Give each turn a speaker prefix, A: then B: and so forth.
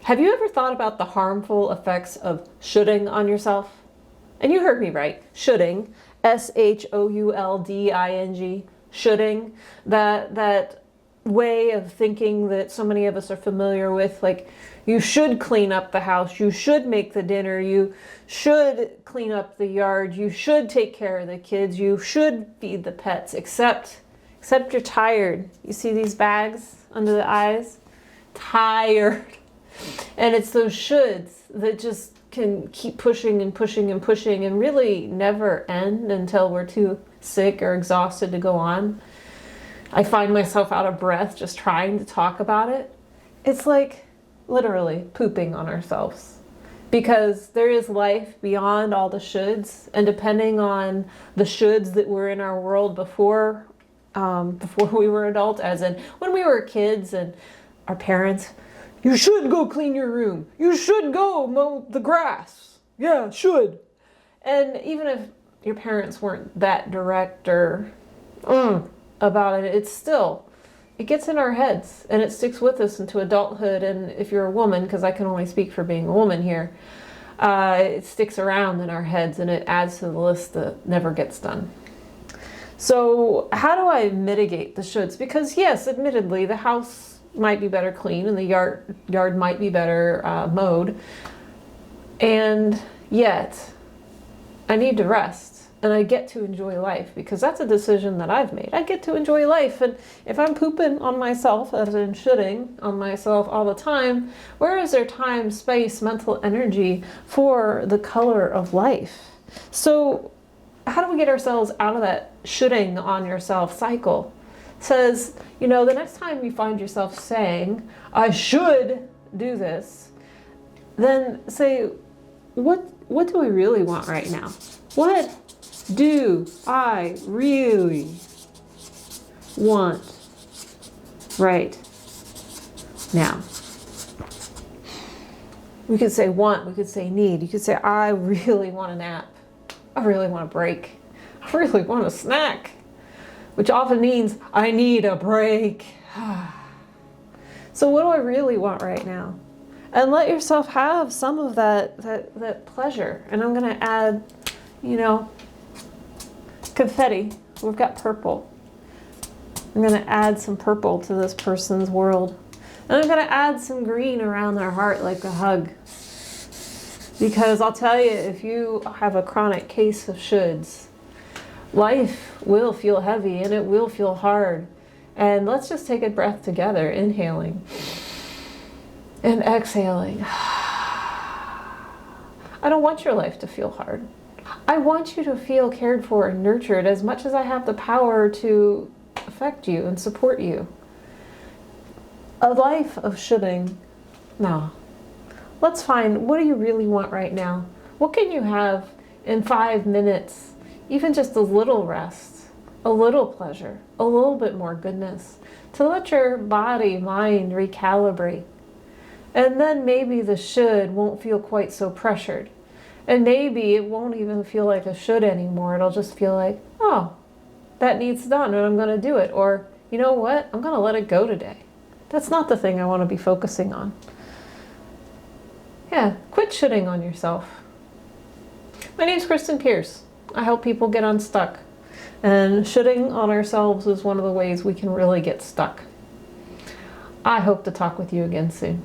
A: Have you ever thought about the harmful effects of shoulding on yourself? And you heard me right, shoulding, shoulding, shoulding, that way of thinking that so many of us are familiar with, like you should clean up the house, you should make the dinner, you should clean up the yard, you should take care of the kids, you should feed the pets, except you're tired. You see these bags under the eyes? Tired. And it's those shoulds that just can keep pushing and pushing and pushing and really never end until we're too sick or exhausted to go on. I find myself out of breath just trying to talk about it. It's like literally pooping on ourselves, because there is life beyond all the shoulds, and depending on the shoulds that were in our world before we were adults, as in when we were kids and our parents, you should go clean your room. You should go mow the grass. Yeah, should. And even if your parents weren't that direct or about it, it gets in our heads and it sticks with us into adulthood. And if you're a woman, because I can only speak for being a woman here, it sticks around in our heads and it adds to the list that never gets done. So how do I mitigate the shoulds? Because yes, admittedly, the house might be better clean and the yard might be better mowed. And yet I need to rest and I get to enjoy life, because that's a decision that I've made. I get to enjoy life. And if I'm pooping on myself, as in shoulding on myself all the time, where is there time, space, mental energy for the color of life? So how do we get ourselves out of that shoulding on yourself cycle? Says, the next time you find yourself saying, I should do this, then say, what do I really want right now? What do I really want right now? We could say want, we could say need. You could say, I really want a nap. I really want a break. I really want a snack. Which often means I need a break. So what do I really want right now? And let yourself have some of that pleasure. And I'm going to add, confetti. We've got purple. I'm going to add some purple to this person's world. And I'm going to add some green around their heart like a hug. Because I'll tell you, if you have a chronic case of shoulds, life will feel heavy and it will feel hard. And let's just take a breath together, inhaling and exhaling. I don't want your life to feel hard. I want you to feel cared for and nurtured as much as I have the power to affect you and support you. A life of shoulding, no. Let's find, what do you really want right now? What can you have in 5 minutes? Even just a little rest, a little pleasure, a little bit more goodness, to let your body, mind recalibrate. And then maybe the should won't feel quite so pressured. And maybe it won't even feel like a should anymore. It'll just feel like, oh, that needs done and I'm going to do it. Or, you know what? I'm going to let it go today. That's not the thing I want to be focusing on. Yeah, quit shoulding on yourself. My name's Kristen Pierce. I help people get unstuck. And shoulding on ourselves is one of the ways we can really get stuck. I hope to talk with you again soon.